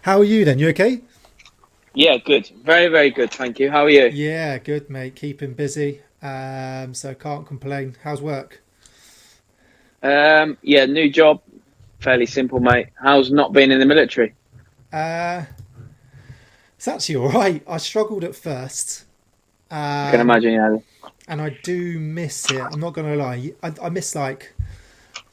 How are you then? You okay? Yeah, good. Very, very good. Thank you. How are you? Yeah, good, mate. Keeping busy. So can't complain. How's work? Yeah, new job. Fairly simple, mate. How's not being in the military? Uh, it's actually all right. I struggled at first, I can um, imagine, yeah. and I do miss it. I'm not gonna lie. I miss like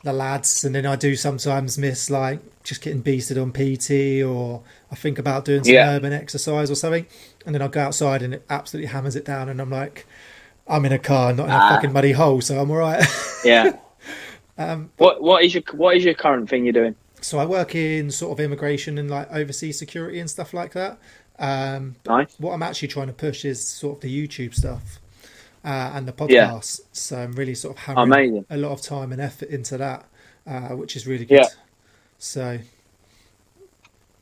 the lads, and then I do sometimes miss like just getting beasted on PT, or I think about doing some Yeah. urban exercise or something, and then I go outside and it absolutely hammers it down, and I'm like, I'm in a car, not in a fucking Ah, muddy hole, so I'm all right. yeah. But What is your current thing you're doing? so I work in sort of immigration and like overseas security and stuff like that. But Nice. what I'm actually trying to push is sort of the YouTube stuff and the Yeah. podcasts. So I'm really sort of hammering Amazing. a lot of time and effort into that, which is really good. Yeah. So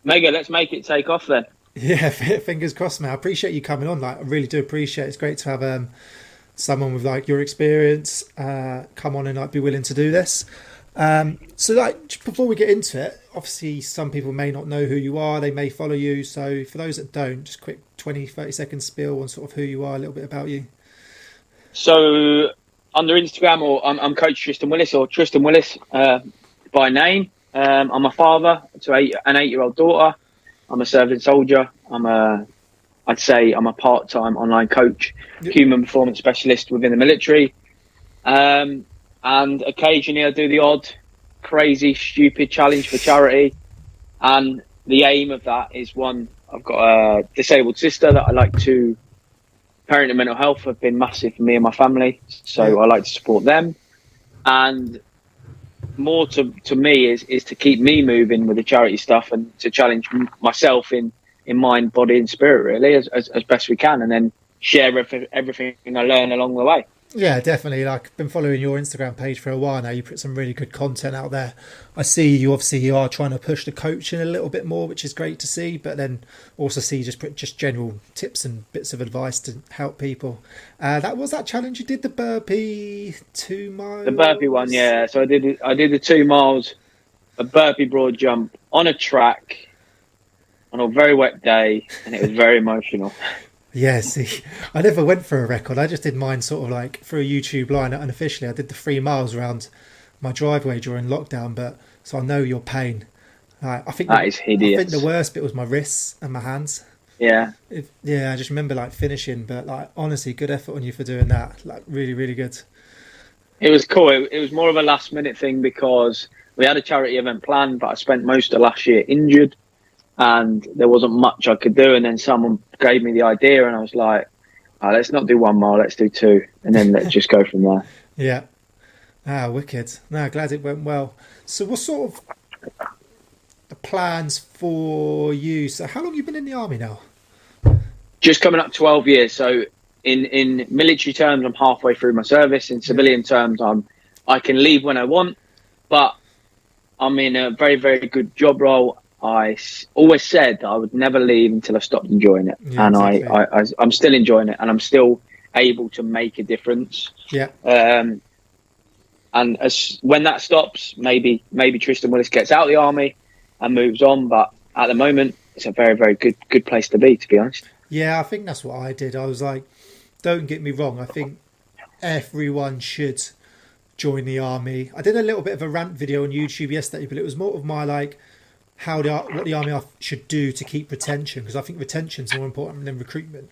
Mega, let's make it take off then. yeah, fingers crossed, man. I appreciate you coming on. Like, I really do appreciate it. It's great to have someone with like your experience come on and like be willing to do this. So like just before we get into it, obviously some people may not know who you are, they may follow you. So for those that don't, just quick 20-30 second spiel on sort of who you are, a little bit about you. So, under Instagram, or I'm Coach Tristan Willis, or Tristan Willis by name. I'm a father to an 8-year-old daughter. I'm a serving soldier. I'd say I'm a part-time online coach, Yep. human performance specialist within the military. And occasionally I do the odd crazy, stupid challenge for charity. And the aim of that is, one, I've got a disabled sister that I like to parent and mental health have been massive for me and my family. So Yeah. I like to support them. And more to me is to keep me moving with the charity stuff and to challenge myself in mind, body and spirit, really, as best we can. And then share everything I learn along the way. Yeah, definitely. Like, I've been following your Instagram page for a while now. You put some really good content out there. I see you obviously you are trying to push the coaching a little bit more, which is great to see. But then also see just put just general tips and bits of advice to help people. That was that challenge you did, the burpee 2 miles. The burpee one, yeah. So I did the 2 miles, a burpee broad jump on a track on a very wet day, and it was very emotional. Yeah, see, I never went for a record. I just did mine sort of like through a YouTube line unofficially. I did the 3 miles around my driveway during lockdown, but so I know your pain. I think That is I think the hideous. worst bit was my wrists and my hands. Yeah. Yeah, I just remember like finishing, but like honestly, good effort on you for doing that. Like really, really good. It was cool. It was more of a last minute thing because we had a charity event planned, but I spent most of last year injured and there wasn't much I could do. And then someone gave me the idea and I was like, "Oh, let's not do 1 mile, let's do two. And then let's just go from there." Yeah. Wicked. No, glad it went well. So, what sort of the plans for you? So, how long have you been in the army now? Just coming up 12 years. So in military terms, I'm halfway through my service. In Yeah. civilian terms, I can leave when I want, but I'm in a very, very good job role. Always said that I would never leave until I stopped enjoying it. Yeah, And exactly. I'm still enjoying it and I'm still able to make a difference. Yeah. And when that stops, maybe Tristan Willis gets out of the army and moves on. But at the moment, it's a very, very good place to be honest. Yeah, I think that's what I did. I was like, don't get me wrong. I think everyone should join the army. I did a little bit of a rant video on YouTube yesterday, but it was more of my like what the army should do to keep retention, because I think retention is more important than recruitment.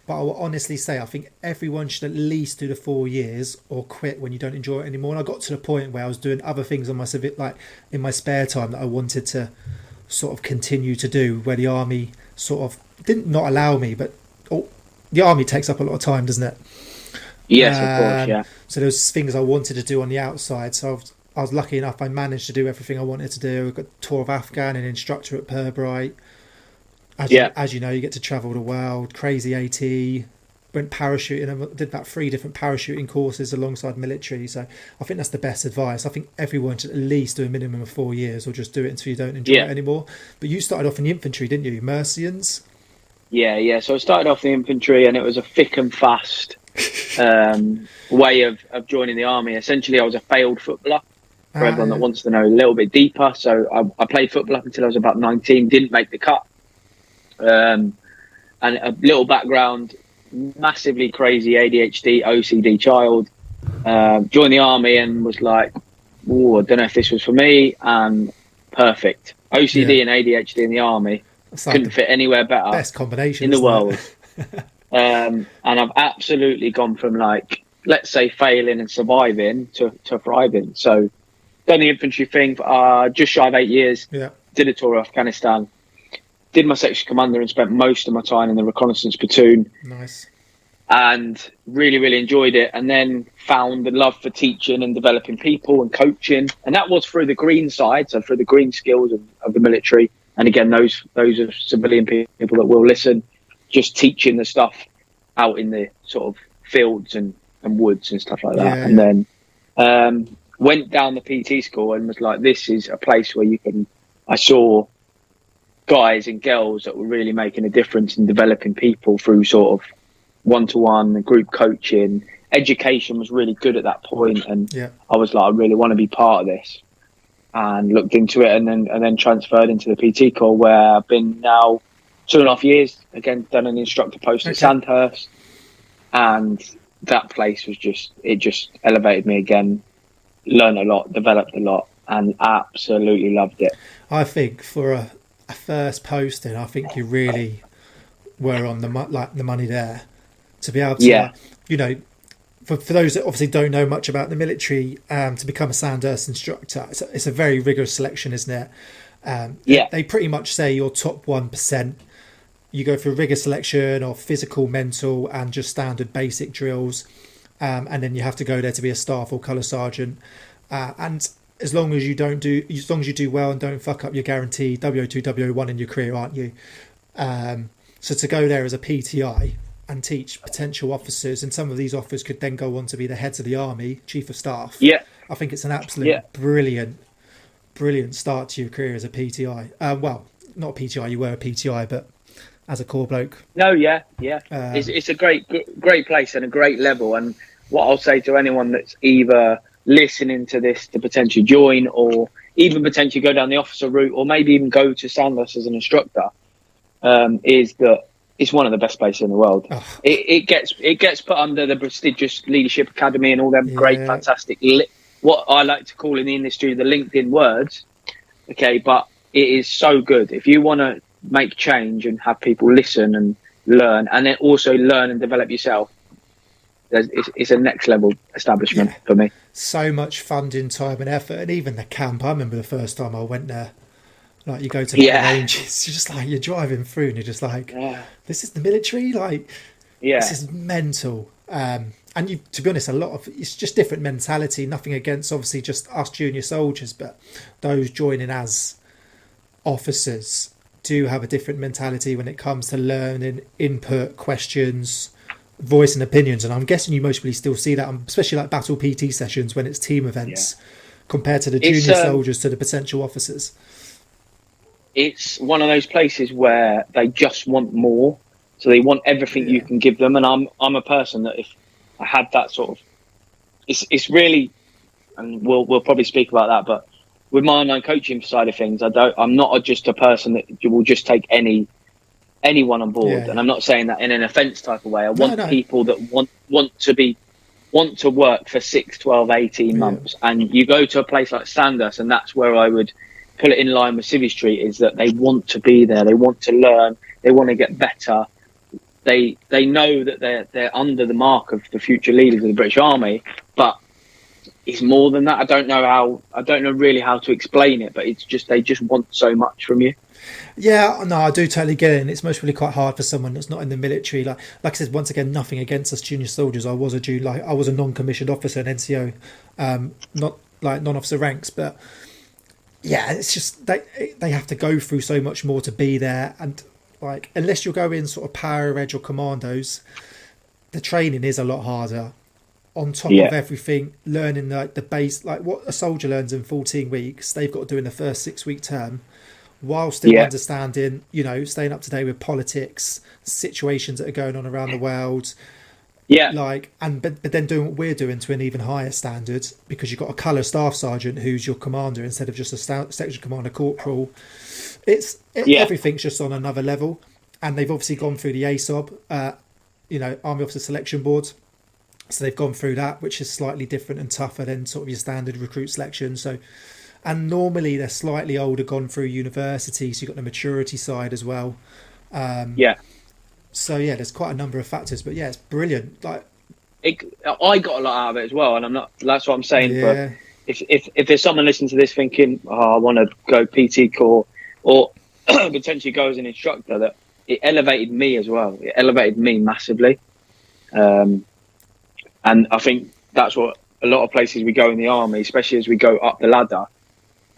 But I will honestly say I think everyone should at least do the 4 years or quit when you don't enjoy it anymore. And I got to the point where I was doing other things on my like in my spare time that I wanted to sort of continue to do, where the army sort of didn't not allow me, but the army takes up a lot of time, doesn't it? Yes, of course, yeah. So there was things I wanted to do on the outside. So I was lucky enough. I managed to do everything I wanted to do. I got a tour of Afghan and instructor at Purbright. Yeah. As you know, you get to travel the world. Crazy AT. Went parachuting. I did about 3 different parachuting courses alongside military. So I think that's the best advice. I think everyone should at least do a minimum of 4 years, or just do it until you don't enjoy it Yeah. anymore. But you started off in the infantry, didn't you? Mercians. Yeah. So I started off the infantry, and it was a thick and fast way of joining the army. Essentially, I was a failed footballer. for everyone that wants to know a little bit deeper. So I played football up until I was about 19, didn't make the cut. And a little background, massively crazy ADHD, OCD child. Joined the army and was like, oh, I don't know if this was for me. And perfect. OCD and ADHD in the army. Couldn't fit anywhere better. Best combination in the world. And I've absolutely gone from, like, let's say failing and surviving to thriving. So done the infantry thing for just shy of 8 years. Yeah. Did a tour of Afghanistan. Did my section commander and spent most of my time in the reconnaissance platoon. Nice. And really, really enjoyed it. And then found the love for teaching and developing people and coaching. And that was through the green side, so through the green skills of the military. And again, those are civilian people that will listen, just teaching the stuff out in the sort of fields and woods and stuff like that. Yeah. And then went down the PT school and was like, this is a place where I saw guys and girls that were really making a difference in developing people through sort of one-to-one group coaching. Education was really good at that point, and I was like, I really want to be part of this, and looked into it, and then transferred into the PT corps, where I've been now 2.5 years. Again, done an instructor post at Sandhurst, and that place was just elevated me again. Learned a lot, developed a lot, and absolutely loved it. I think for a first posting, I think you really were on the money there to be able to, you know, for those that obviously don't know much about the military, to become a Sandhurst instructor, it's a very rigorous selection, isn't it? They pretty much say your top 1%. You go through rigor selection of physical, mental, and just standard basic drills, and then you have to go there to be a staff or colour sergeant. And as long as you do well and don't fuck up, you're guaranteed WO2, WO1 in your career, aren't you? So to go there as a PTI and teach potential officers, and some of these officers could then go on to be the heads of the army, chief of staff. I think it's an absolute brilliant start to your career as a PTI. Well, not a PTI, you were a PTI, but as a corps bloke. No, it's a great place and a great level. And what I'll say to anyone that's either listening to this to potentially join, or even potentially go down the officer route, or maybe even go to Sandhurst as an instructor, is that it's one of the best places in the world. It gets put under the prestigious Leadership Academy and all them great, fantastic, what I like to call in the industry the LinkedIn words. Okay, but it is so good. If you want to make change and have people listen and learn, and then also learn and develop yourself, it's a next level establishment for me. So much funding, time and effort, and even the camp. I remember the first time I went there. Like, you go to the ranges, you're just like, you're driving through and you're just like, this is the military? Like, this is mental. And you, to be honest, it's just different mentality. Nothing against, obviously, just us junior soldiers, but those joining as officers do have a different mentality when it comes to learning, input, questions, voicing opinions. And I'm guessing you mostly still see that, especially like battle PT sessions when it's team events, compared to the junior soldiers to the potential officers. It's one of those places where they just want more, so they want everything you can give them. And I'm a person that if I had that sort of, it's really, and we'll probably speak about that, but with my online coaching side of things, I'm not just a person that will just take anyone on board. And I'm not saying that in an offence type of way. I want people that want to work for 6, 12, 18 months. And you go to a place like Sandhurst, and that's where I would put it in line with Civvy Street, is that they want to be there, they want to learn, they want to get better. They know that they're under the mark of the future leaders of the British Army, but it's more than that. I don't know really how to explain it, but it's just, they just want so much from you. Yeah, no, I do totally get it, and it's most really quite hard for someone that's not in the military. Like I said, once again, nothing against us junior soldiers. I was a non-commissioned officer, an NCO, not like non-officer ranks, but yeah, it's just they have to go through so much more to be there, and like, unless you're going sort of power edge or commandos, the training is a lot harder. On top of everything, learning like the base, like what a soldier learns in 14 weeks, they've got to do in the first 6-week term, while still understanding, you know, staying up to date with politics, situations that are going on around the world. Yeah. But then doing what we're doing to an even higher standard, because you've got a colour staff sergeant who's your commander instead of just a section commander corporal. Everything's just on another level, and they've obviously gone through the ASOB, Army Officer Selection Board. So they've gone through that, which is slightly different and tougher than sort of your standard recruit selection. So, and normally they're slightly older, gone through university, so you've got the maturity side as well. So yeah, there's quite a number of factors, but yeah, it's brilliant. I got a lot out of it as well, and I'm not. That's what I'm saying. Yeah. But if there's someone listening to this thinking, I want to go PT Corps or potentially go as an instructor, that it elevated me as well. It elevated me massively, and I think that's what a lot of places we go in the army, especially as we go up the ladder.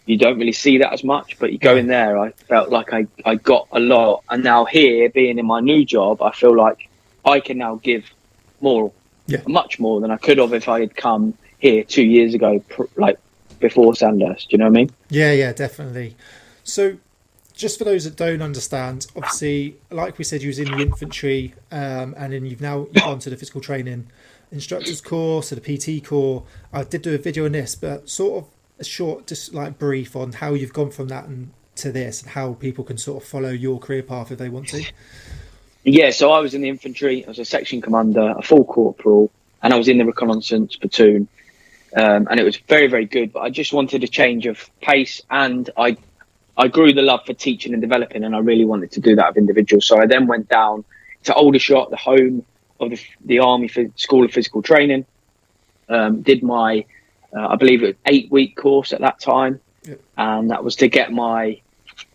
You don't really see that as much, but you go in there, I felt like I got a lot. And now here, being in my new job, I feel like I can now give more, much more than I could have if I had come here 2 years ago, like before Sandhurst. Do you know what I mean? Yeah, definitely. So just for those that don't understand, obviously, like we said, you was in the infantry, and then you've gone to the physical training instructors course, to the PT Corps. I did do a video on this, but sort of a short, just like brief on how you've gone from that and to this, and how people can sort of follow your career path if they want to. Yeah, so I was in the infantry. I was a section commander, a full corporal, and I was in the reconnaissance platoon. And it was very, very good. But I just wanted a change of pace, and I grew the love for teaching and developing, and I really wanted to do that with individuals. So I then went down to Aldershot, the home of the Army School of Physical Training. Did my I believe it was 8-week course at that time. Yep. And that was to get my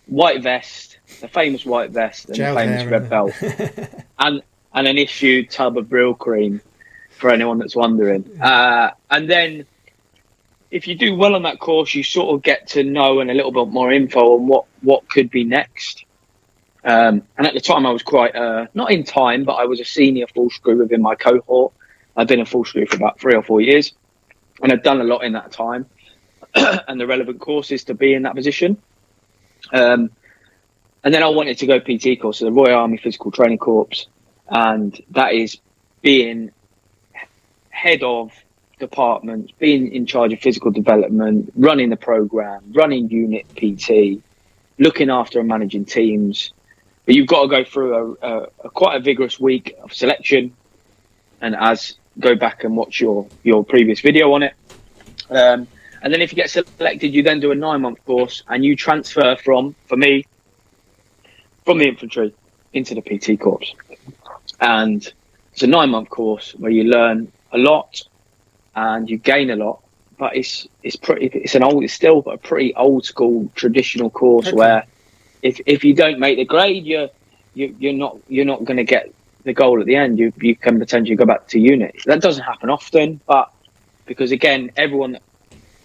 white vest, the famous white vest, and the famous red belt, and an issued tub of Brill cream, for anyone that's wondering. And then if you do well on that course, you sort of get to know and a little bit more info on what could be next. And at the time I was quite, not in time, but I was a senior full screw within my cohort. I'd been a full screw for about 3 or 4 years. And I've done a lot in that time and the relevant courses to be in that position. And then I wanted to go PT course, so the Royal Army Physical Training Corps. And that is being head of departments, being in charge of physical development, running the program, running unit PT, looking after and managing teams. But you've got to go through a quite a vigorous week of selection. And go back and watch your previous video on it. And then if you get selected, you then do a 9-month course, and you transfer for me, from the infantry into the PT Corps. And it's a 9-month course where you learn a lot and you gain a lot, but it's still a pretty old school traditional course. Okay. Where if you don't make the grade, you're not going to get the goal at the end. You can potentially go back to unit. That doesn't happen often, but because again, everyone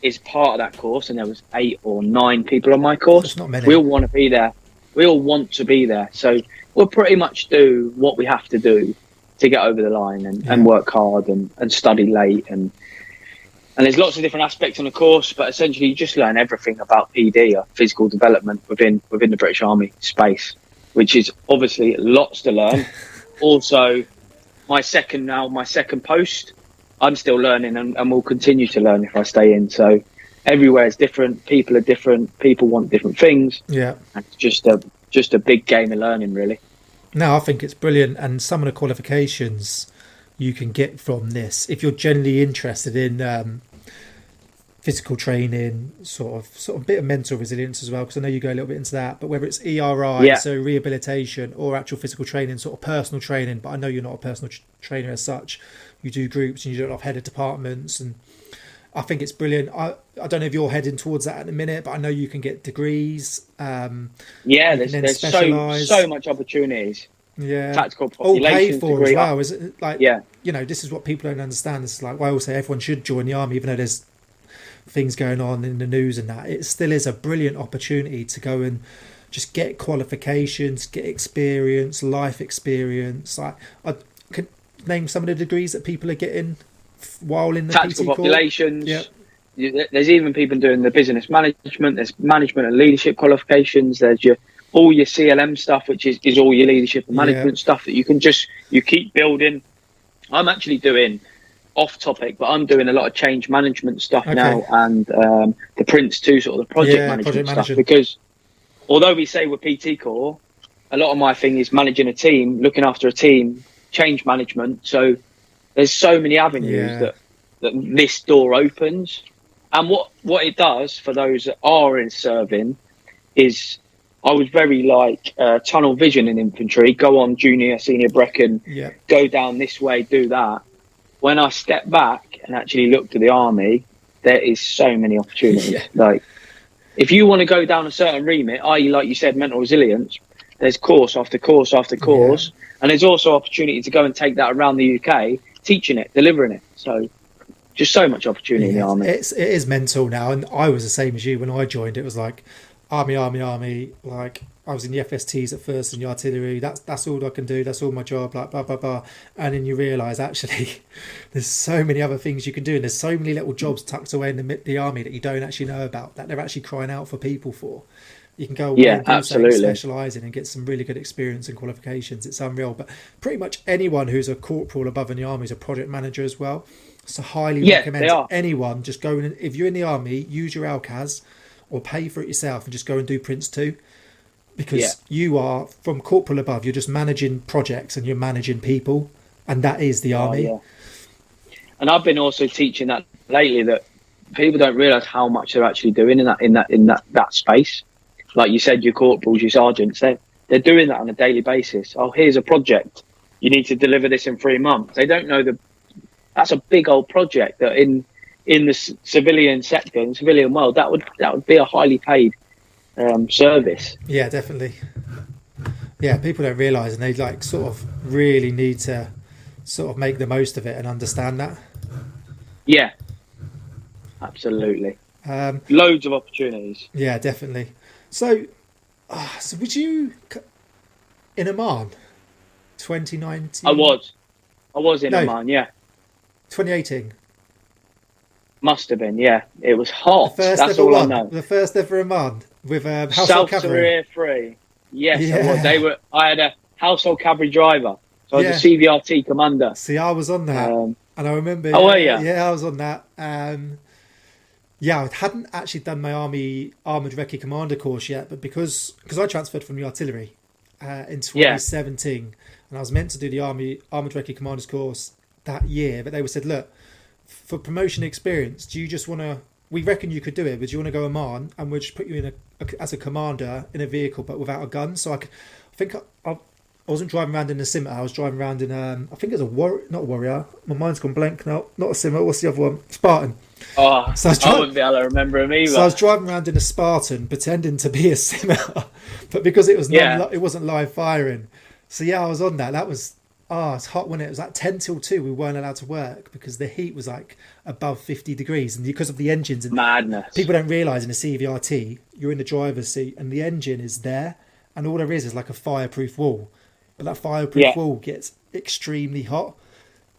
is part of that course, and there was 8 or 9 people on my course. That's not many. We all want to be there. We all want to be there. So we'll pretty much do what we have to do to get over the line and work hard and study late. And there's lots of different aspects on the course, but essentially you just learn everything about PD, or physical development within the British Army space, which is obviously lots to learn. Also, my second post, I'm still learning and will continue to learn if I stay in. So everywhere is different. People are different. People want different things. Yeah. And it's just a big game of learning, really. No, I think it's brilliant. And some of the qualifications you can get from this, if you're genuinely interested in physical training, sort of a bit of mental resilience as well, because I know you go a little bit into that, but whether it's ERI, so rehabilitation, or actual physical training, sort of personal training, but I know you're not a personal trainer as such. You do groups and you do a lot of head of departments, and I think it's brilliant. I don't know if you're heading towards that at the minute, but I know you can get degrees. There's so much opportunities. Yeah, tactical all populations paid for degree. as well. Is it like, this is what people don't understand. It's like, well, I always say everyone should join the army, even though there's things going on in the news and that. It still is a brilliant opportunity to go and just get qualifications, get experience, life experience. I can name some of the degrees that people are getting while in the tactical PT populations. Yep. There's even people doing the business management. There's management and leadership qualifications. There's all your CLM stuff, which is all your leadership and management stuff that you keep building I'm actually doing off topic, but I'm doing a lot of change management stuff now, and the Prince 2 sort of the project management stuff. Because although we say we're PT core, a lot of my thing is managing a team, looking after a team, change management. So there's so many avenues that this door opens. And what it does for those that are in serving is, I was very like tunnel vision in infantry, go on junior, senior Brecon, go down this way, do that. When I stepped back and actually looked at the army, there is so many opportunities. Like, if you want to go down a certain remit, i.e., like you said, mental resilience, there's course after course after course. And there's also opportunity to go and take that around the UK, teaching it, delivering it. So just so much opportunity in the army. It is mental now. And I was the same as you when I joined. It was like army. Like, I was in the FSTs at first and the artillery. That's all I can do. That's all my job. Like, blah, blah, blah. And then you realise, actually, there's so many other things you can do. And there's so many little jobs tucked away in the army that you don't actually know about, that they're actually crying out for people for. You can go away and do something, specialise in, and get some really good experience and qualifications. It's unreal. But pretty much anyone who's a corporal above in the army is a project manager as well. So highly recommend anyone just go in. If you're in the army, use your ALCAS or pay for it yourself and just go and do Prince 2. Because you are, from corporal above, you're just managing projects and you're managing people, and that is the army. And I've been also teaching that lately, that people don't realise how much they're actually doing in that space. Like you said, your corporals, your sergeants, they're doing that on a daily basis. Oh, here's a project. You need to deliver this in 3 months. They don't know that's a big old project that in the civilian sector, in the civilian world, that would be a highly paid service. Yeah, definitely. Yeah, people don't realise, and they like sort of really need to sort of make the most of it and understand that. Yeah, absolutely. Loads of opportunities. Yeah, definitely. So would you in Oman 2019? I was in Oman, 2018. Must have been, it was hot. That's all I know. The first ever Oman with household South cavalry. Syria 3. Yes, I was. I had a household cavalry driver, so I was a CVRT commander. See, I was on that, and I remember. Oh, were you? Yeah, I was on that. I hadn't actually done my army armoured recce commander course yet, but because I transferred from the artillery in 2017, and I was meant to do the army armoured recce commander's course that year, but they said, look, for promotion experience, do you just want to? We reckon you could do it, but do you want to go Oman, and we'll just put you in as a commander in a vehicle, but without a gun. So I think I wasn't driving around in a scimitar. I was driving around in I think it was not a warrior. My mind's gone blank now. Not a scimitar. What's the other one? Spartan. Oh, so I wouldn't be able to remember him either. So I was driving around in a Spartan, pretending to be a scimitar, but because it was it wasn't live firing. So I was on that. That was. It's hot when it was like 10 till 2. We weren't allowed to work because the heat was like above 50 degrees, and because of the engines. And madness. People don't realise in a CVRT, you're in the driver's seat and the engine is there, and all there is like a fireproof wall. But that fireproof wall gets extremely hot.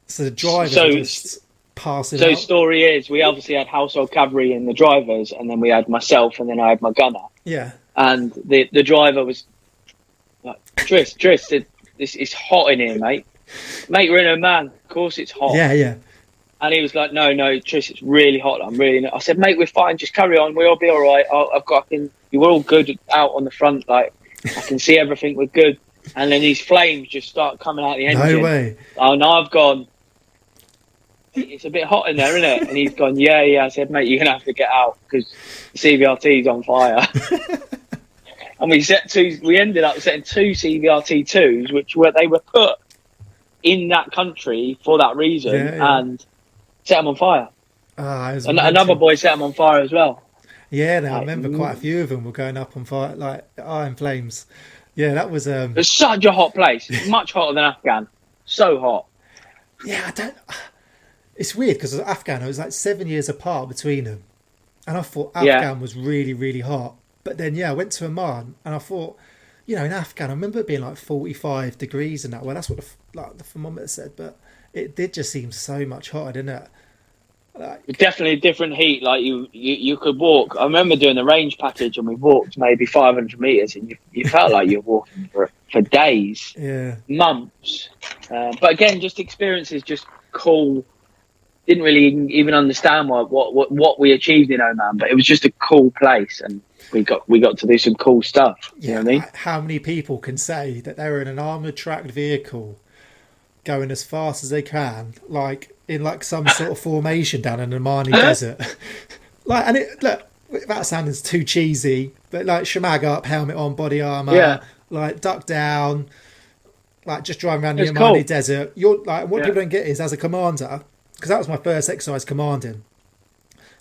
So the drivers are just passing out. So story is, we obviously had household cavalry in the drivers, and then we had myself, and then I had my gunner. Yeah. And the driver was like, Tris, it's hot in here, mate. Mate, we're in Oman. Of course it's hot. Yeah. And he was like, no, Tris, it's really hot. I said, mate, we're fine. Just carry on. We'll be all right. You were all good out on the front. Like, I can see everything. We're good. And then these flames just start coming out the engine. No way. Oh, no, I've gone, it's a bit hot in there, isn't it? And he's gone, yeah. I said, mate, you're going to have to get out because the CVRT's on fire. And we ended up setting 2 CVRT 2s, which they were put in that country for that reason, and set them on fire. And another boy set them on fire as well. Yeah, I remember quite a few of them were going up on fire, like in flames. Yeah, that was. It's such a hot place, much hotter than Afghan. So hot. Yeah, it's weird because Afghan, it was like 7 years apart between them, and I thought Afghan was really, really hot. But then, I went to Oman, and I thought, in Afghan, I remember it being like 45 degrees and that. Well, that's what the thermometer said, but it did just seem so much hotter, didn't it? Definitely different heat. Like you could walk. I remember doing the range package, and we walked maybe 500 meters, and you felt like you were walking for days, Yeah. months. But again, just experiences, just cool. Didn't really even understand what we achieved in Oman, but it was just a cool place, and we got to do some cool stuff. You know what I mean? How many people can say that they're in an armored tracked vehicle going as fast as they can, like in like some sort of formation down in the Omani desert? Like, and it, look, that sounds too cheesy, but like shemag up, helmet on, body armor, like duck down, like just driving around the Omani desert. You're like, what people don't get is, as a commander, because that was my first exercise, commanding.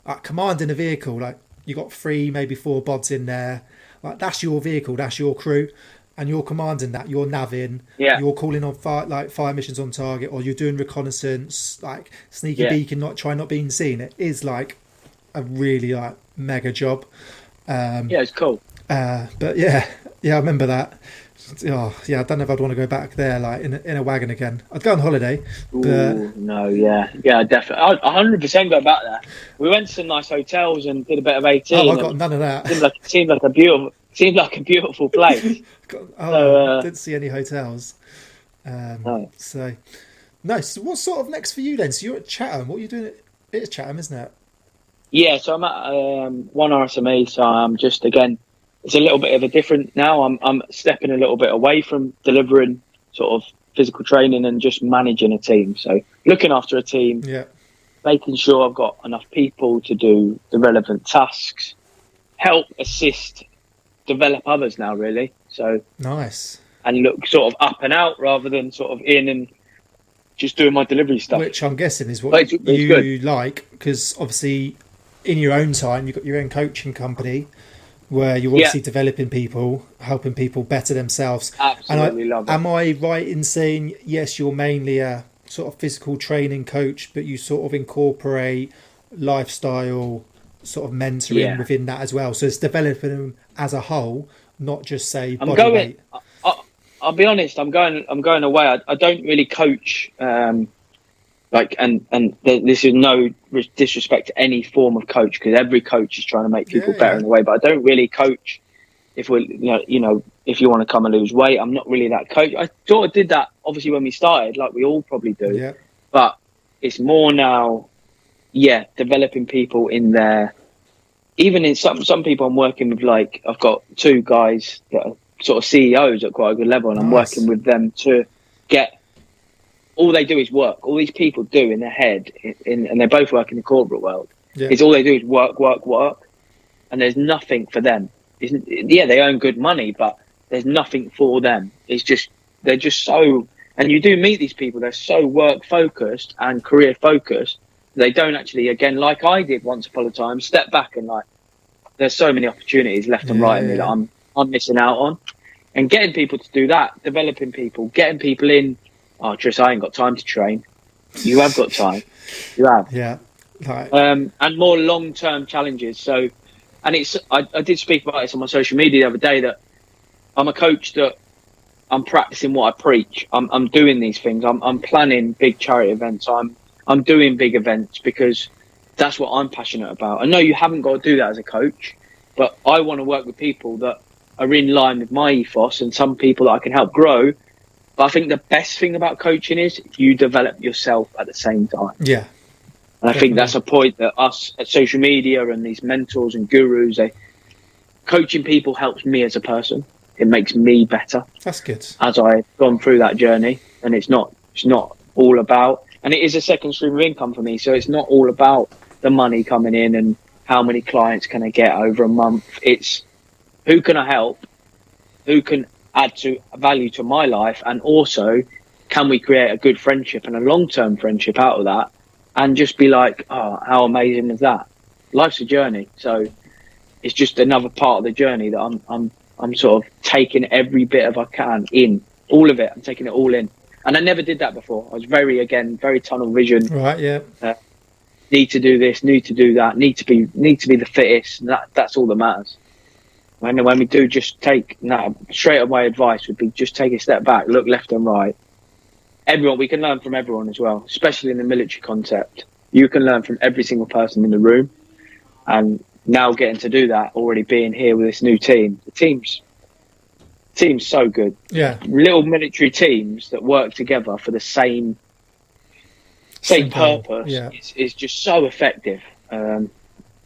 Like commanding a vehicle, like you got 3, maybe 4 bods in there. Like that's your vehicle, that's your crew, and you're commanding that. You're navving. You're calling on fire missions on target, or you're doing reconnaissance, like sneaky beacon, not being seen. It is like a really like mega job. It's cool. But yeah, I remember that. Oh, yeah, I don't know if I'd want to go back there, like in a wagon again. I'd go on holiday. But... Ooh, no, definitely. I'd 100% go back there. We went to some nice hotels and did a bit of 18. Oh, I got none of that. Seemed like a beautiful place. Didn't see any hotels. No. So, nice. So what's sort of next for you then? So you're at Chatham. What are you doing? It's Chatham, isn't it? Yeah, so I'm at one RSME. So I'm just again. It's a little bit of a different now. I'm stepping a little bit away from delivering sort of physical training and just managing a team. So looking after a team, making sure I've got enough people to do the relevant tasks, help assist, develop others now really. So nice. And look sort of up and out rather than sort of in and just doing my delivery stuff. Which I'm guessing is what you like, because obviously in your own time you've got your own coaching company, where you're obviously developing people, helping people better themselves. Absolutely love it. Am I right in saying, yes, you're mainly a sort of physical training coach, but you sort of incorporate lifestyle sort of mentoring within that as well? So it's developing them as a whole, not just say body weight. I'll be honest, I'm going away. I don't really coach, this is no disrespect to any form of coach, because every coach is trying to make people better in a way, but I don't really coach if we're, if you want to come and lose weight. I'm not really that coach. I sort of did that obviously when we started, like we all probably do, but it's more now, developing people in there. Even in some people I'm working with, like I've got 2 guys that are sort of CEOs at quite a good level, and I'm working with them to get. All they do is work. All these people do in their head, and they both work in the corporate world. Is all they do is work, and there's nothing for them. They earn good money, but there's nothing for them. It's just they're just so. And you do meet these people; they're so work focused and career focused. They don't actually, again, like I did once upon a time, step back and like. There's so many opportunities left and right in me that I'm missing out on, and getting people to do that, developing people, getting people in. Oh, Tris, I ain't got time to train. You have got time. You have. Yeah. Right. And more long-term challenges. So, and I did speak about this on my social media the other day, that I'm a coach that I'm practicing what I preach. I'm doing these things. I'm planning big charity events. I'm doing big events because that's what I'm passionate about. I know you haven't got to do that as a coach, but I want to work with people that are in line with my ethos and some people that I can help grow. But I think the best thing about coaching is you develop yourself at the same time. Yeah. And I think that's a point that us at social media and these mentors and gurus, coaching people helps me as a person. It makes me better. That's good. As I've gone through that journey, and it's not all about, and it is a second stream of income for me. So it's not all about the money coming in and how many clients can I get over a month. It's who can I help? Who can add to value to my life, and also can we create a good friendship and a long-term friendship out of that, and just be like, oh, how amazing is that? Life's a journey, so it's just another part of the journey that I'm sort of taking every bit of I can in, all of it. I'm taking it all in, and I never did that before. I was very tunnel vision. Right, yeah. Need to do this, need to do that, need to be the fittest. And that's all that matters. When we do, just take straight away advice would be just take a step back, look left and right. Everyone, we can learn from everyone as well, especially in the military concept. you can learn from every single person in the room. And now getting to do that, already being here with this new team, the team's so good. Yeah. Little military teams that work together for the same purpose is just so effective. And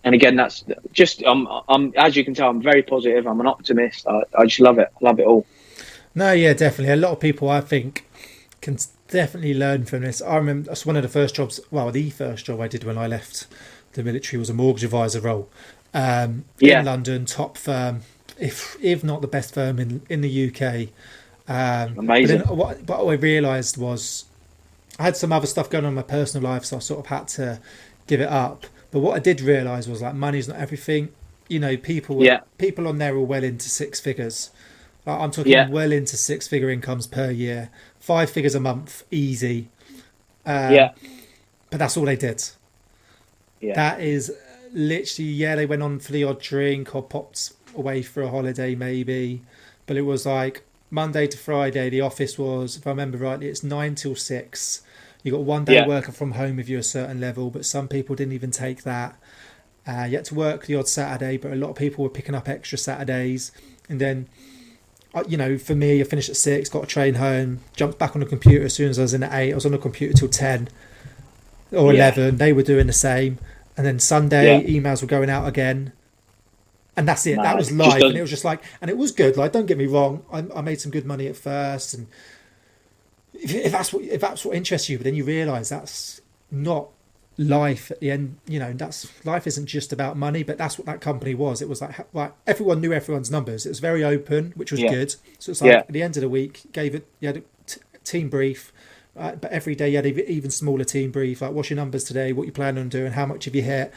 again, that's just I'm as you can tell, I'm very positive. I'm an optimist. I just love it. I love it all. No, yeah, definitely. A lot of people, I think, can definitely learn from this. I remember that's one of the first jobs. Well, the first job I did when I left the military was a mortgage advisor role in London, top firm, if not the best firm in the UK. Amazing. But what I realised was I had some other stuff going on in my personal life, so I sort of had to give it up. But what I did realise was like money's not everything. You know, people on there are well into six figures. Like, I'm talking well into six-figure incomes per year, 5 figures a month, easy. But that's all they did. Yeah. That is literally, they went on for the odd drink or popped away for a holiday maybe. But it was like Monday to Friday, the office was, if I remember rightly, it's 9 till 6. You got one day working from home if you're a certain level, but some people didn't even take that. You had to work the odd Saturday, but a lot of people were picking up extra Saturdays. And then, you know, for me, I finished at 6, got a train home, jumped back on the computer as soon as I was in at 8. I was on the computer till 10 or 11. They were doing the same. And then Sunday, emails were going out again. And that's it. That was life. And it was just like, and it was good. Like, don't get me wrong. I made some good money at first. And if that's what interests you, but then you realise that's not life at the end. You know, life isn't just about money, but that's what that company was. It was like everyone knew everyone's numbers. It was very open, which was good. So it's like at the end of the week, you had a team brief, but every day you had an even smaller team brief. Like, what's your numbers today? What you planning on doing? How much have you hit?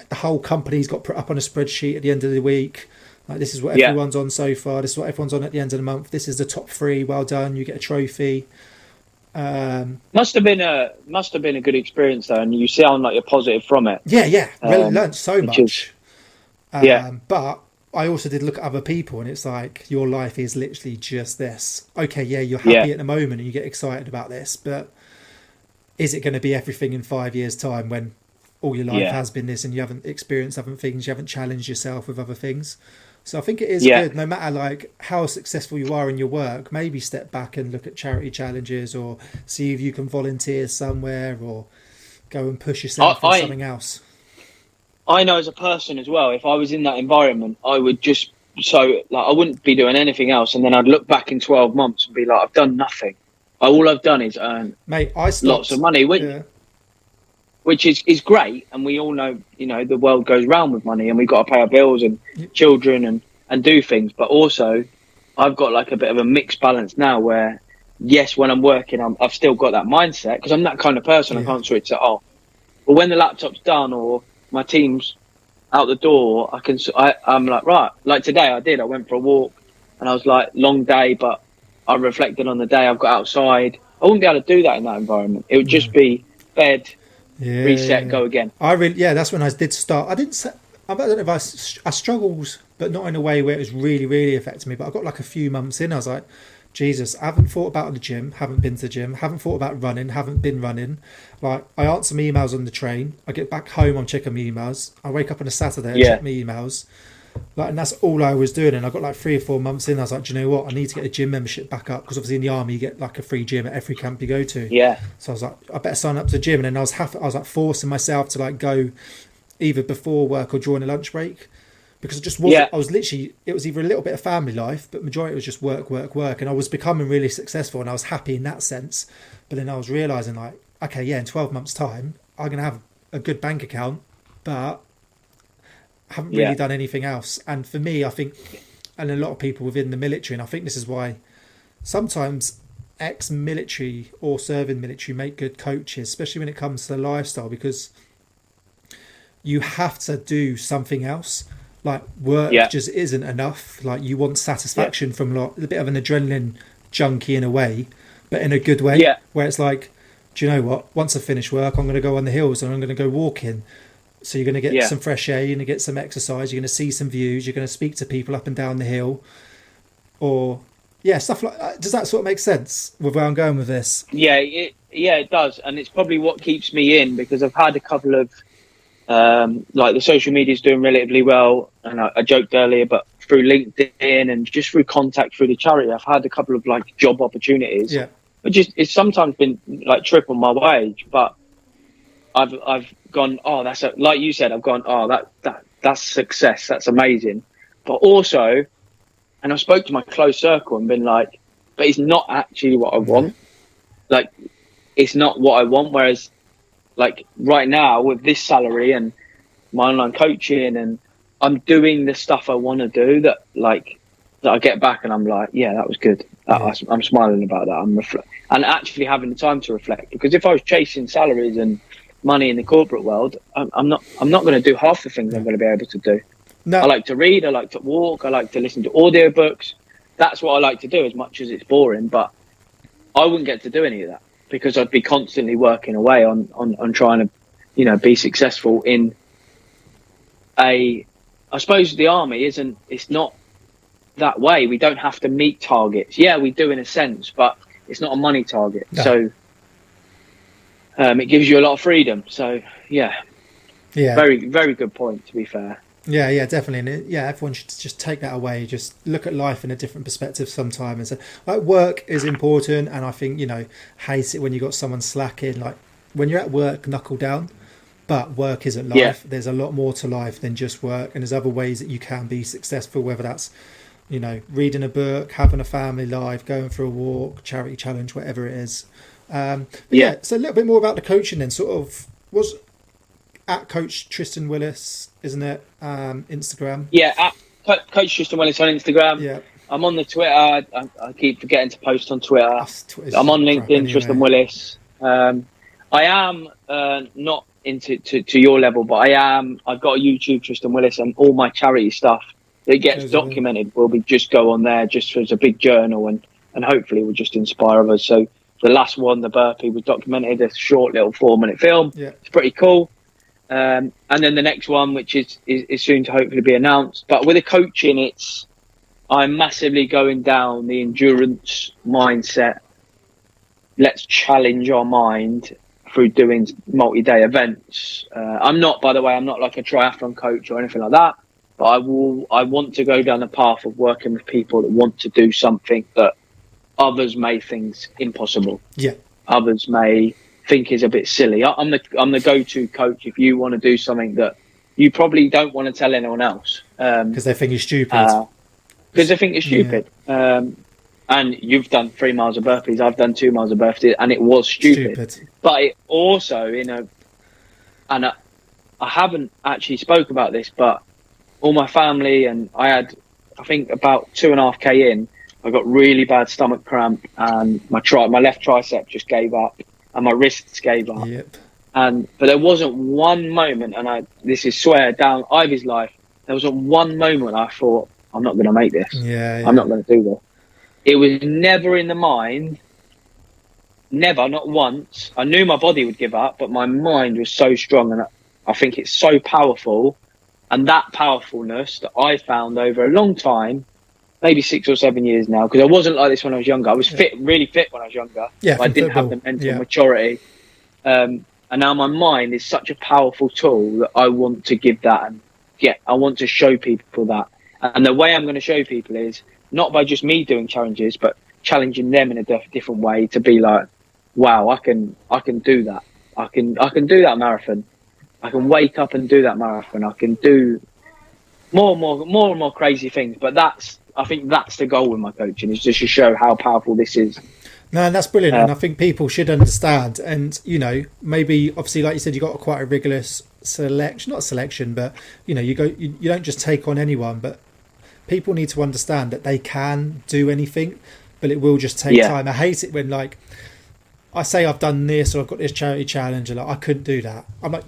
The whole company's got put up on a spreadsheet at the end of the week. Like, this is what everyone's on so far. This is what everyone's on at the end of the month. This is the top 3. Well done. You get a trophy. Must have been a good experience though, and you sound like you're positive from it. Learned so much. But I also did look at other people, and it's like, your life is literally just this. Okay, you're happy at the moment and you get excited about this, but is it going to be everything in 5 years' time when all your life has been this and you haven't experienced other things, you haven't challenged yourself with other things? So I think it is good, no matter like how successful you are in your work, maybe step back and look at charity challenges or see if you can volunteer somewhere or go and push yourself in something else. I know as a person as well, if I was in that environment, I would just, I wouldn't be doing anything else. And then I'd look back in 12 months and be like, I've done nothing. All I've done is earn lots of money, which is great. And we all know, you know, the world goes round with money and we've got to pay our bills and children and do things. But also I've got like a bit of a mixed balance now where, yes, when I'm working, I've still got that mindset because I'm that kind of person. I can't switch it off. But when the laptop's done or my team's out the door, I'm like, right, like today I went for a walk and I was like, long day, but I reflected on the day I've got outside. I wouldn't be able to do that in that environment. It would just be bed, reset, go again. That's when I did start. I don't know if I struggled, but not in a way where it was really, really affecting me. But I got like a few months in, I was like, Jesus, I haven't thought about the gym, haven't been to the gym, haven't thought about running, haven't been running. Like, I answer my emails on the train. I get back home, I'm checking my emails. I wake up on a Saturday, I check my emails. Like, and that's all I was doing. And I got like 3 or 4 months in. I was like, do you know what? I need to get a gym membership back up because obviously in the army you get like a free gym at every camp you go to. Yeah. So I was like, I better sign up to the gym. And then I was like forcing myself to like go either before work or during a lunch break because it just wasn't. I was literally, it was either a little bit of family life, but majority was just work. And I was becoming really successful and I was happy in that sense. But then I was realizing like, okay, in 12 months time, I'm going to have a good bank account, but haven't really done anything else. And for me, I think, and a lot of people within the military, and I think this is why sometimes ex-military or serving military make good coaches, especially when it comes to the lifestyle, because you have to do something else. Like work just isn't enough. Like you want satisfaction from a bit of an adrenaline junkie in a way, but in a good way, where it's like, do you know what? Once I finish work, I'm going to go on the hills and I'm going to go walking. So you're going to get some fresh air, you're going to get some exercise, you're going to see some views, you're going to speak to people up and down the hill. Or, yeah, stuff like that. Does that sort of make sense with where I'm going with this? Yeah, it does, and it's probably what keeps me in, because I've had a couple of like the social media is doing relatively well, and I joked earlier, but through LinkedIn and just through contact through the charity, I've had a couple of like job opportunities. Yeah. But just it's sometimes been like triple my wage, but I've gone, oh, like you said, I've gone, oh, that's success, that's amazing. But also, and I spoke to my close circle and been like, but it's not actually what I want. Like, it's not what I want. Whereas, like right now with this salary and my online coaching, and I'm doing the stuff I want to do, that I get back and I'm like, yeah, that was good. I'm smiling about that. And actually having the time to reflect, because if I was chasing salaries and money in the corporate world, I'm not going to do half the things I'm going to be able to do. No. I like to read, I like to walk, I like to listen to audiobooks. That's what I like to do, as much as it's boring. But I wouldn't get to do any of that, because I'd be constantly working away on trying to, be successful in I suppose the army it's not that way. We don't have to meet targets. Yeah, we do in a sense, but it's not a money target. No. So it gives you a lot of freedom. So yeah, very, very good point, to be fair. Yeah, definitely. And everyone should just take that away. Just look at life in a different perspective sometimes. And so, like, work is important. And I think, hate it when you got someone slacking. Like, when you're at work, knuckle down. But work isn't life. Yeah. There's a lot more to life than just work. And there's other ways that you can be successful, whether that's, reading a book, having a family life, going for a walk, charity challenge, whatever it is. So a little bit more about the coaching then. Sort of was at Coach Tristan Willis, isn't it? Instagram. Yeah, at Coach Tristan Willis on Instagram. Yeah. I'm on the Twitter. I keep forgetting to post on Twitter. I'm on LinkedIn, anyway. Tristan Willis. I am not to your level, but I've got a YouTube, Tristan Willis, and all my charity stuff that gets documented will be just go on there, just as a big journal, and hopefully will just inspire others. So the last one, the burpee, was documented, a short little 4-minute film. Yeah. It's pretty cool. And then the next one, which is soon to hopefully be announced. But with the coaching, I'm massively going down the endurance mindset. Let's challenge our mind through doing multi-day events. I'm not like a triathlon coach or anything like that, but I want to go down the path of working with people that want to do something that others may think's impossible. Yeah. Others may think is a bit silly. I'm the go-to coach if you want to do something that you probably don't want to tell anyone else. Because they think you're stupid. Because they think you're stupid. Yeah. And you've done 3 miles of burpees. I've done 2 miles of burpees, and it was stupid. But it also, I haven't actually spoke about this, but all my family, and I had, I think about 2.5K in, I got really bad stomach cramp, and my left tricep just gave up, and my wrists gave up. Yep. But there wasn't one moment, and this is swear down Ivy's life, there wasn't one moment I thought, I'm not going to make this. Yeah. I'm not going to do this. It was never in the mind, never, not once. I knew my body would give up, but my mind was so strong, and I think it's so powerful. And that powerfulness that I found over a long time, maybe 6 or 7 years now, because I wasn't like this when I was younger. I was really fit when I was younger, but I didn't have the mental maturity. And now my mind is such a powerful tool that I want to give that, and I want to show people that. And the way I'm going to show people is not by just me doing challenges, but challenging them in a different way to be like, wow, I can do that. I can do that marathon. I can wake up and do that marathon. I can do more and more crazy things. But I think that's the goal with my coaching, is just to show how powerful this is. No, and that's brilliant. And I think people should understand. And, maybe obviously, like you said, you got quite a rigorous selection, not selection, but, you don't just take on anyone, but people need to understand that they can do anything, but it will just take time. I hate it when, like, I say I've done this, or I've got this charity challenge, and I couldn't do that. I'm like,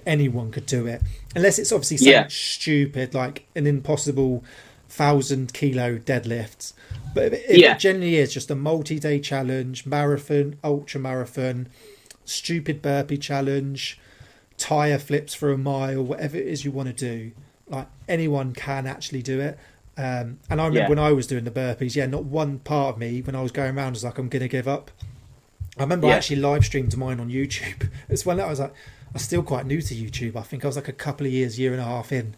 anyone could do it, unless it's obviously something stupid, like an impossible 1,000-kilo deadlift. But if it generally is just a multi-day challenge, marathon, ultra marathon, stupid burpee challenge, tire flips for a mile, whatever it is you want to do, like, anyone can actually do it. And I remember when I was doing the burpees, not one part of me when I was going around was like, I'm going to give up. I remember I actually live streamed mine on YouTube. It's when I was like, I was still quite new to YouTube. I think I was like a couple of years, year and a half in.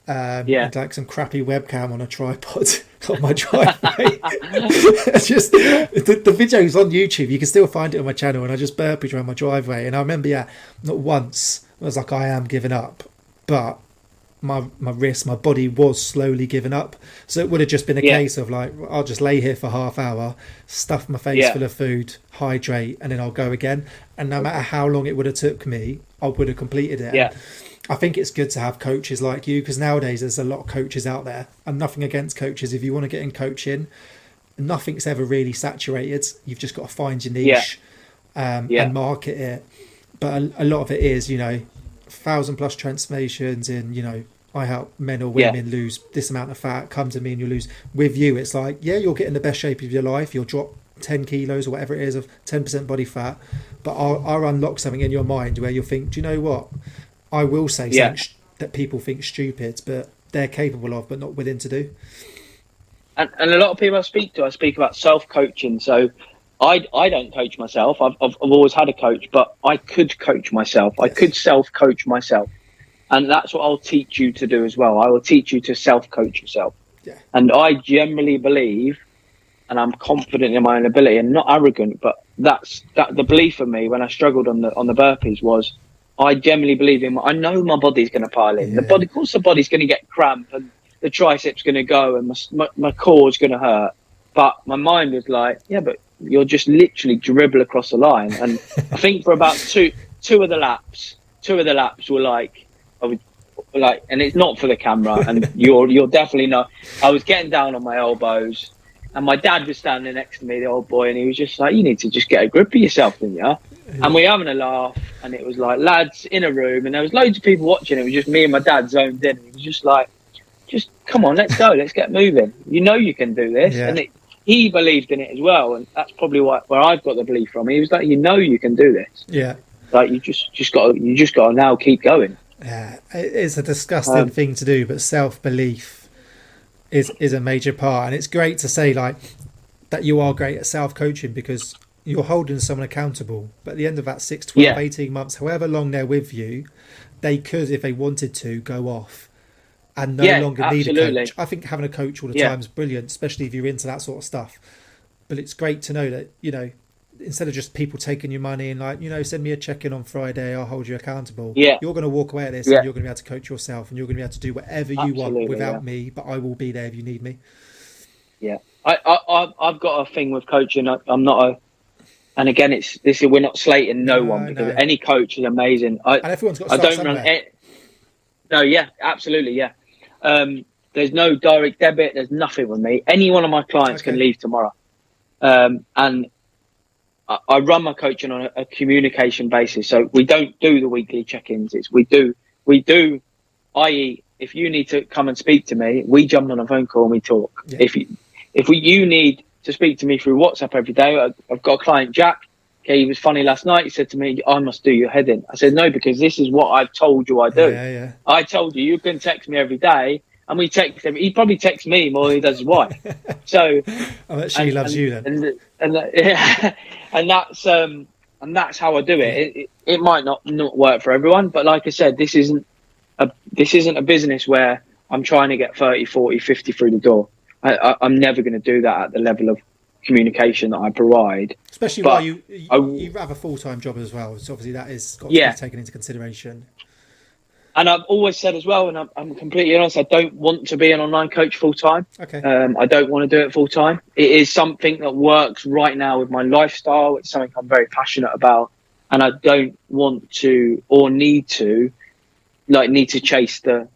And like some crappy webcam on a tripod on my driveway. It's just the video's on YouTube. You can still find it on my channel, and I just burpeed around my driveway. And I remember, not once I was like, I am giving up, but my wrist, my body was slowly giving up. So it would have just been a case of like, I'll just lay here for half hour, stuff my face full of food, hydrate, and then I'll go again. And no matter how long it would have took me, I would have completed it. Yeah. I think it's good to have coaches like you, because nowadays there's a lot of coaches out there, and nothing against coaches. If you want to get in coaching, nothing's ever really saturated. You've just got to find your niche and market it. But a lot of it is, 1,000+ transformations in, I help men or women lose this amount of fat, come to me and you'll lose. With you, it's like, you'll get in the best shape of your life. You'll drop 10 kilos or whatever it is of 10% body fat, but I'll unlock something in your mind where you'll think, do you know what? I will say something that people think stupid, but they're capable of, but not willing to do. And a lot of people I speak about self-coaching. So I don't coach myself. I've always had a coach, but I could coach myself. I could self-coach myself. And that's what I'll teach you to do as well. I will teach you to self-coach yourself. Yeah. And I generally believe, and I'm confident in my own ability and not arrogant, but that's the belief of me when I struggled on the burpees was, I generally believe I know my body's going to pile in. Of course the body's going to get cramp and the triceps going to go and my core's going to hurt. But my mind was like, but you'll just literally dribble across the line. And I think for about two of the laps were like, and it's not for the camera, and you'll definitely know. I was getting down on my elbows, and my dad was standing next to me, the old boy, and he was just like, "You need to just get a grip of yourself, didn't you?" And we were having a laugh, and it was like lads in a room, and there was loads of people watching. It was just me and my dad zoned in. He was just like, "Just come on, let's go, let's get moving. You know you can do this." And he believed in it as well, and that's probably where I've got the belief from. He was like, "You know you can do this. Like you just got to now keep going." Yeah, it's a disgusting thing to do, but self-belief is a major part. And it's great to say like that you are great at self-coaching, because you're holding someone accountable. But at the end of that 6, 12, 18 months, however long they're with you, they could, if they wanted to, go off and no longer need a coach. I think having a coach all the time is brilliant, especially if you're into that sort of stuff. But it's great to know that, instead of just people taking your money and like, send me a check-in on Friday, I'll hold you accountable. You're going to walk away at this and you're going to be able to coach yourself, and you're going to be able to do whatever you want without me, but I will be there if you need me. Yeah. I've got a thing with coaching. I'm not and again, we're not slating no one, because any coach is amazing. And everyone's got to start somewhere. Absolutely. There's no direct debit. There's nothing with me. Any one of my clients can leave tomorrow. And I run my coaching on a communication basis. So we don't do the weekly check-ins. We do, i.e., if you need to come and speak to me, we jump on a phone call and we talk. Yeah. If you need to speak to me through WhatsApp every day, I've got a client, Jack. Okay, he was funny last night. He said to me, "I must do your head in." I said, "No, because this is what I've told you I do. I told you can text me every day." And we text him. He probably texts me more than he does his wife. So I bet she loves you then. And that's how I do it. It might not work for everyone, but like I said, this isn't a business where I'm trying to get 30, 40, 50 through the door. I'm never going to do that at the level of communication that I provide. Especially while you have a full-time job as well. So obviously that is got to be taken into consideration. And I've always said as well, and I'm completely honest, I don't want to be an online coach full-time. Okay. I don't want to do it full-time. It is something that works right now with my lifestyle. It's something I'm very passionate about. And I don't want to or need to chase the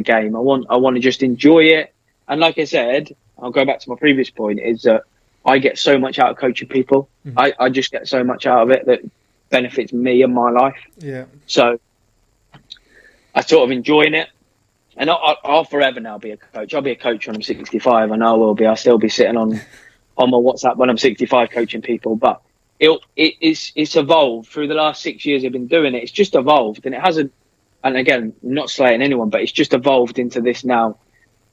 game. I want to just enjoy it. And like I said, I'll go back to my previous point, is that I get so much out of coaching people. Mm-hmm. I just get so much out of it that benefits me and my life. Yeah. So I sort of enjoying it, and I'll forever now be a coach. I'll be a coach when I'm 65, and I will be. I'll still be sitting on my WhatsApp when I'm 65 coaching people. But it's evolved through the last 6 years I've been doing it. It's just evolved, and it hasn't. And again, not slaying anyone, but it's just evolved into this now.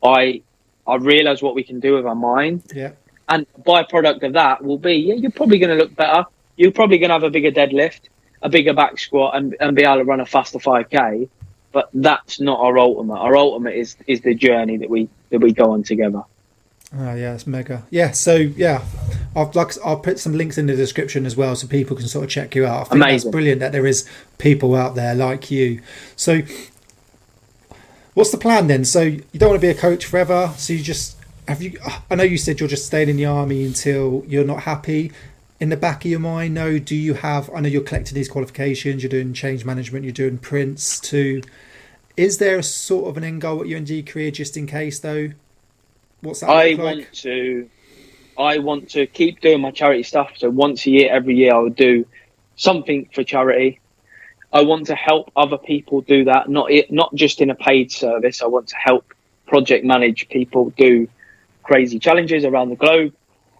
I I realise what we can do with our mind. Yeah. And byproduct of that will be, you're probably going to look better. You're probably going to have a bigger deadlift, a bigger back squat, and be able to run a faster 5K. But that's not our ultimate. Our ultimate is the journey that we go on together. Oh yeah, it's mega. Yeah, so yeah, I'll put some links in the description as well, so people can sort of check you out. I think Amazing. That's brilliant that there is people out there like you. So, what's the plan then? So you don't want to be a coach forever. So I know you said you're just staying in the army until you're not happy. In the back of your mind, no, do you have? I know you're collecting these qualifications. You're doing change management. You're doing prints too. Is there a sort of an end goal at your NG career, just in case though? What's that look like? I want to keep doing my charity stuff. So once a year, every year, I would do something for charity. I want to help other people do that, not just in a paid service. I want to help project manage people do crazy challenges around the globe.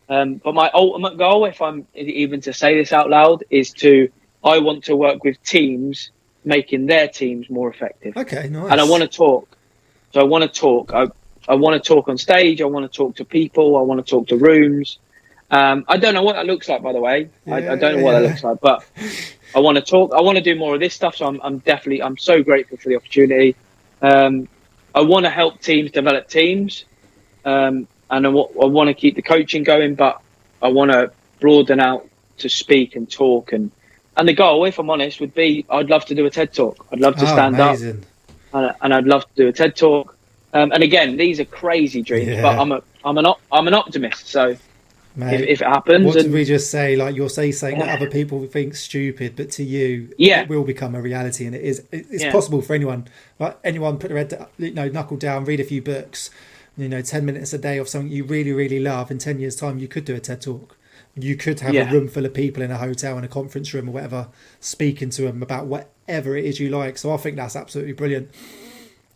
But my ultimate goal, if I'm even to say this out loud, is I want to work with teams, making their teams more effective. Okay, nice. And I want to talk. So I want to talk. I want to talk on stage. I want to talk to people. I want to talk to rooms. I don't know what that looks like, by the way. I don't know what that looks like, but I want to talk. I want to do more of this stuff. So I'm so grateful for the opportunity. I want to help teams develop teams. And I want to keep the coaching going, but I want to broaden out to speak and talk. And the goal, if I'm honest, would be I'd love to do a TED Talk. I'd love to stand amazing. up and I'd love to do a TED Talk. And again, these are crazy dreams, but I'm an optimist. So Mate, if it happens, what did we just say? Like, you'll say something that other people think stupid, but to you, it will become a reality, and it's possible for anyone. Like, anyone put their head, knuckle down, read a few books, 10 minutes a day of something you really, really love. In 10 years' time, you could do a TED Talk. You could have a room full of people in a hotel, in a conference room or whatever, speaking to them about whatever it is you like. So I think that's absolutely brilliant.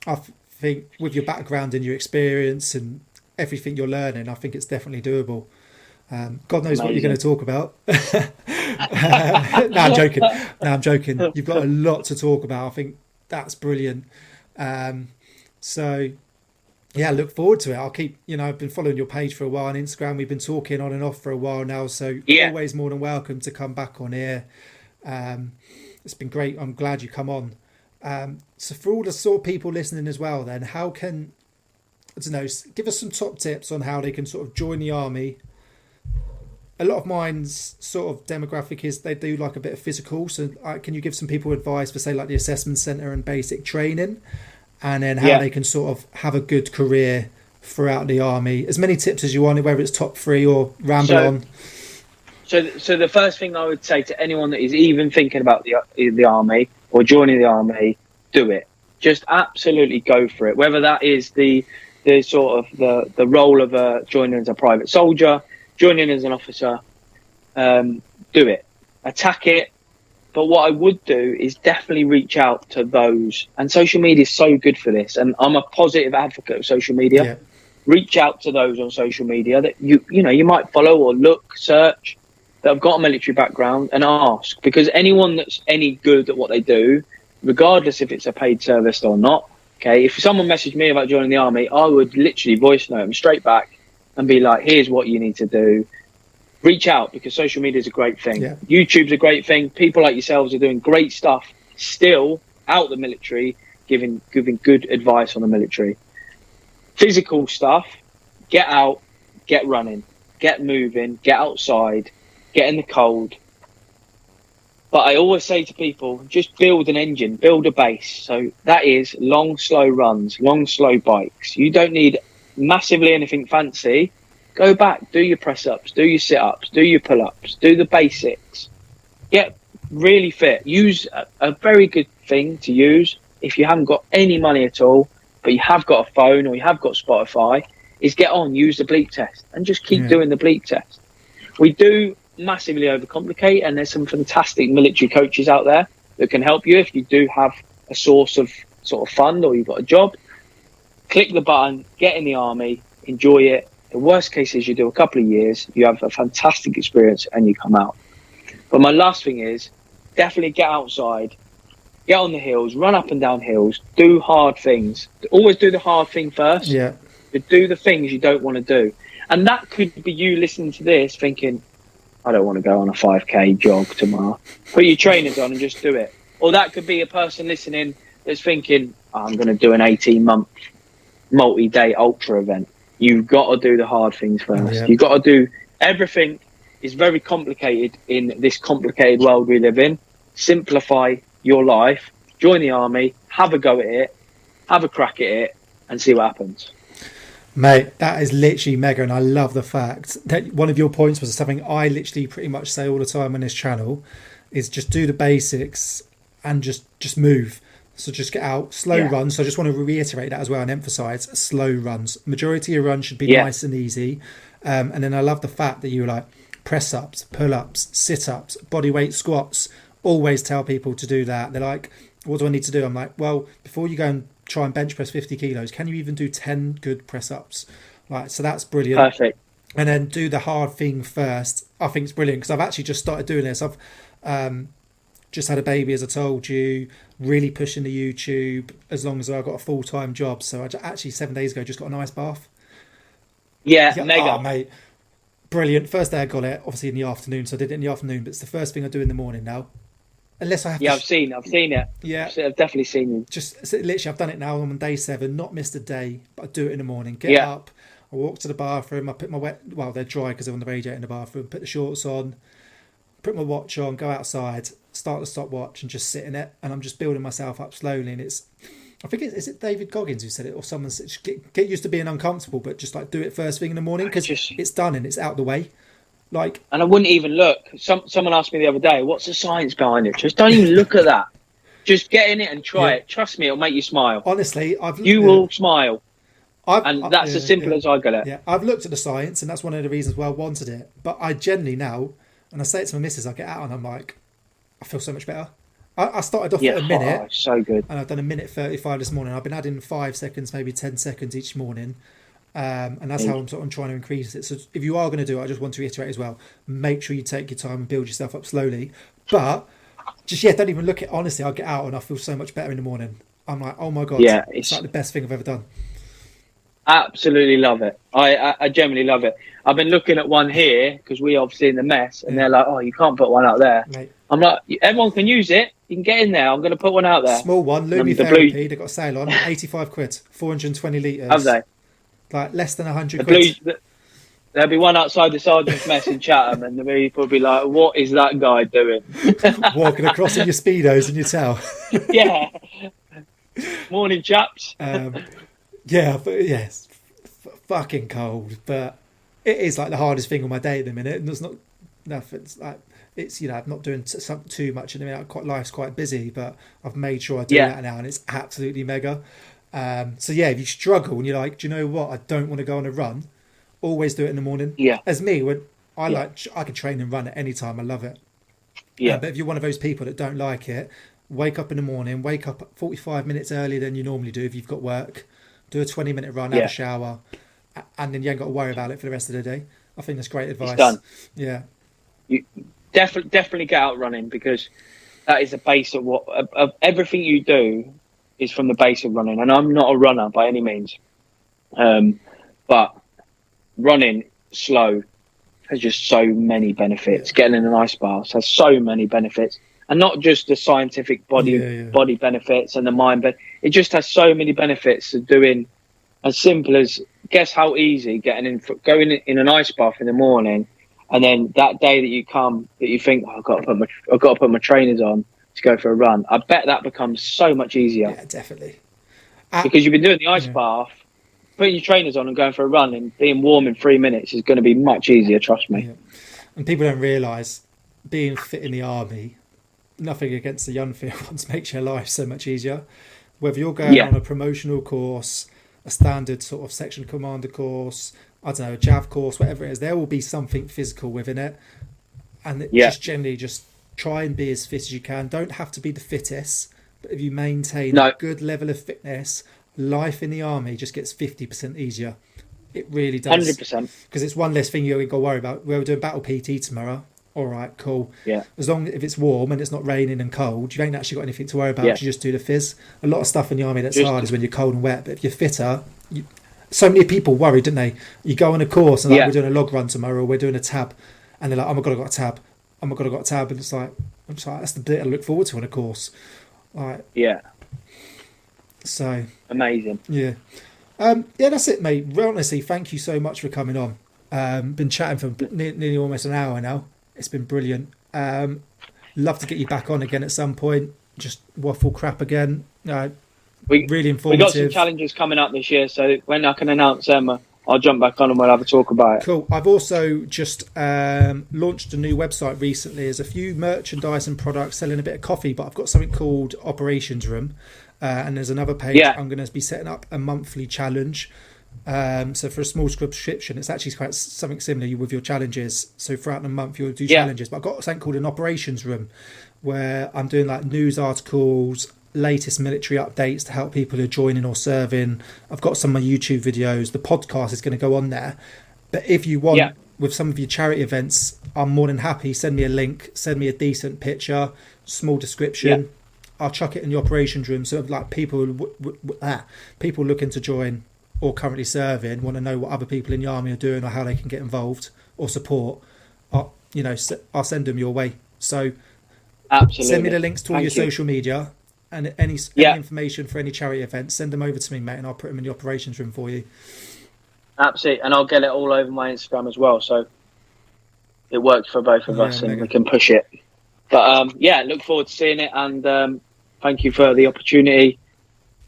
I think with your background and your experience and everything you're learning, I think it's definitely doable. God knows what you're going to talk about. I'm joking. You've got a lot to talk about. I think that's brilliant. So yeah, look forward to it. I'll keep, I've been following your page for a while on Instagram. We've been talking on and off for a while now. So always more than welcome to come back on here. It's been great. I'm glad you come on. So for all the sort of people listening as well, then how can, give us some top tips on how they can sort of join the army. A lot of mine's sort of demographic is they do like a bit of physical. So can you give some people advice for, say, like the assessment centre and basic training, and then how they can sort of have a good career throughout the army? As many tips as you want, whether it's top 3 or ramble on. So the first thing I would say to anyone that is even thinking about the army or joining the army, do it. Just absolutely go for it. Whether that is the sort of the role of joining as a private soldier, joining as an officer, do it. Attack it. But what I would do is definitely reach out to those. And social media is so good for this. And I'm a positive advocate of social media. Yeah. Reach out to those on social media that you might follow or look, search, that have got a military background, and ask. Because anyone that's any good at what they do, regardless if it's a paid service or not, okay, if someone messaged me about joining the army, I would literally voice note them straight back and be like, here's what you need to do. Reach out, because social media is a great thing. Yeah. YouTube's a great thing. People like yourselves are doing great stuff still out the military, giving good advice on the military. Physical stuff, get out, get running, get moving, get outside, get in the cold. But I always say to people, just build an engine, build a base. So that is long, slow runs, long, slow bikes. You don't need massively anything fancy. Go back, do your press-ups, do your sit-ups, do your pull-ups, do the basics. Get really fit. Use a very good thing to use if you haven't got any money at all, but you have got a phone or you have got Spotify, is get on, use the bleep test, and just keep doing the bleep test. We do massively overcomplicate, and there's some fantastic military coaches out there that can help you if you do have a source of sort of fund or you've got a job. Click the button, get in the army, enjoy it. The worst case is you do a couple of years, you have a fantastic experience, and you come out. But my last thing is definitely get outside, get on the hills, run up and down hills, do hard things. Always do the hard thing first. Yeah. but do the things you don't want to do. And that could be you listening to this thinking, I don't want to go on a 5K jog tomorrow. Put your trainers on and just do it. Or that could be a person listening that's thinking, I'm going to do an 18-month multi-day ultra event. You've got to do the hard things first. Yeah. You've got to do everything. Is very complicated in this complicated world we live in. Simplify your life, join the army, have a go at it, have a crack at it, and see what happens. Mate, that is literally mega, and I love the fact that one of your points was something I literally pretty much say all the time on this channel, is just do the basics and just move. So just get out, slow runs. So I just want to reiterate that as well and emphasize slow runs. Majority of runs should be nice and easy. And then I love the fact that you were like press-ups, pull-ups, sit-ups, bodyweight squats. Always tell people to do that. They're like, what do I need to do? I'm like, well, before you go and try and bench press 50 kilos, can you even do 10 good press-ups? Like, so that's brilliant. Perfect. And then do the hard thing first. I think it's brilliant because I've actually just started doing this. I've just had a baby, as I told you, really pushing the YouTube as long as I've got a full-time job. So I actually 7 days ago just got an ice bath. Yeah, mega. Oh, mate. Brilliant. First day I got it, obviously in the afternoon. So I did it in the afternoon, but it's the first thing I do in the morning now. Unless I have I've seen it. Yeah. I've definitely seen you. Just so literally, I've done it now. I'm on day 7, not missed a day, but I do it in the morning. Get up, I walk to the bathroom, I put my they're dry because they're on the radiator in the bathroom, put the shorts on, put my watch on, go outside, start the stopwatch and just sit in it. And I'm just building myself up slowly. And I think is it David Goggins who said it, or someone said, get used to being uncomfortable, but just like do it first thing in the morning because it's done and it's out the way. Like, and I wouldn't even look. Someone asked me the other day, what's the science behind it? Just don't even look at that. Just get in it and try it. Trust me, it'll make you smile. Honestly, you will smile. And that's as simple as I got it. Yeah, I've looked at the science, and that's one of the reasons why I wanted it. But I generally now, and I say it to my missus, I get out and I'm like, I feel so much better. I started off at a minute. So good. And I've done a minute 35 this morning. I've been adding 5 seconds, maybe 10 seconds each morning. And that's how I'm sort of trying to increase it. So if you are going to do it, I just want to reiterate as well, make sure you take your time and build yourself up slowly. But just, don't even look at it. Honestly, I'll get out and I feel so much better in the morning. I'm like, oh my God, it's like the best thing I've ever done. Absolutely love it. I genuinely love it. I've been looking at one here because we obviously in the mess and they're like, oh, you can't put one out there. Mate. I'm like, everyone can use it. You can get in there. I'm going to put one out there. Small one, Lumi Therapy. They've got a sale on, 85 quid, 420 litres. Have they? Like less than 100 quid. There'll be one outside the sergeant's mess in Chatham and the people will be like, what is that guy doing? Walking across in your Speedos and your towel. Yeah. Morning, chaps. Yes, fucking cold, but it is like the hardest thing on my day at the minute. And there's not nothing. It's like I'm not doing too much at the minute. Life's quite busy, but I've made sure I do that now, and it's absolutely mega. So if you struggle and you're like, do you know what? I don't want to go on a run. Always do it in the morning. Yeah. As me, when I can train and run at any time. I love it. Yeah. But if you're one of those people that don't like it, wake up in the morning. Wake up 45 minutes earlier than you normally do if you've got work. Do a 20-minute run, have a shower, and then you ain't got to worry about it for the rest of the day. I think that's great advice. It's done. Yeah. You definitely get out running because that is the base of everything you do is from the base of running. And I'm not a runner by any means. But running slow has just so many benefits. Yeah. Getting in an ice bath has so many benefits. And not just the scientific body benefits and the mind, but it just has so many benefits of doing as simple as, guess how easy going in an ice bath in the morning, and then that day that you think, I've got to put my trainers on to go for a run. I bet that becomes so much easier. Yeah, definitely. Because you've been doing the ice bath, putting your trainers on and going for a run and being warm in 3 minutes is going to be much easier. Trust me. Yeah. And people don't realise being fit in the army. Nothing against the young fit ones, makes your life so much easier. Whether you're going on a promotional course, a standard sort of section commander course, I don't know, a JAV course, whatever it is, there will be something physical within it. And just generally just try and be as fit as you can. Don't have to be the fittest, but if you maintain a good level of fitness, life in the army just gets 50% easier. It really does. 100%. Because it's one less thing you've got to worry about. We're doing battle PT tomorrow. All right, cool. Yeah. As long as if it's warm and it's not raining and cold, you ain't actually got anything to worry about. You just do the fizz. A lot of stuff in the army that's hard is when you're cold and wet. But if you're fitter, so many people worry, didn't they? You go on a course and like, Yeah. we're doing a log run tomorrow, or we're doing a tab, and they're like, oh my god, I got a tab. Oh my god, I got a tab, and it's like, I'm sorry, that's the bit I look forward to on a course. Like, Yeah. so Amazing. yeah, yeah, that's it, mate. Real honestly, thank you so much for coming on. Been chatting for nearly almost an hour now. It's been brilliant. Love to get you back on again at some point. Just waffle crap again. Really We informative. got some challenges coming up this year, so when I can announce them, I'll jump back on and we'll have a talk about it. Cool. I've also just launched a new website recently. There's a few merchandise and products, selling a bit of coffee, but I've got something called Operations Room. And there's another page. Yeah. I'm going to be setting up a monthly challenge. So for a small subscription, it's actually quite something similar with your challenges. So throughout the month, you'll do challenges. But I've got something called an Operations Room, where I'm doing like news articles, latest military updates to help people who are joining or serving. I've got some of my YouTube videos. The podcast is going to go on there. But if you want, with some of your charity events, I'm more than happy. Send me a link, send me a decent picture, small description. I'll chuck it in the operations room. So like people looking to join or currently serving want to know what other people in the army are doing or how they can get involved or support. I'll send them your way. So absolutely, send me the links to all your social media and any information for any charity events. Send them over to me, mate, and I'll put them in the operations room for you. Absolutely, and I'll get it all over my Instagram as well. So it works for both of us, and we can push it. But look forward to seeing it, and thank you for the opportunity.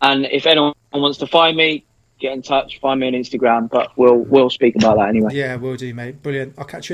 And if anyone wants to find me, get in touch. Find me on Instagram, but we'll speak about that anyway. Yeah, we'll do, mate. Brilliant. I'll catch you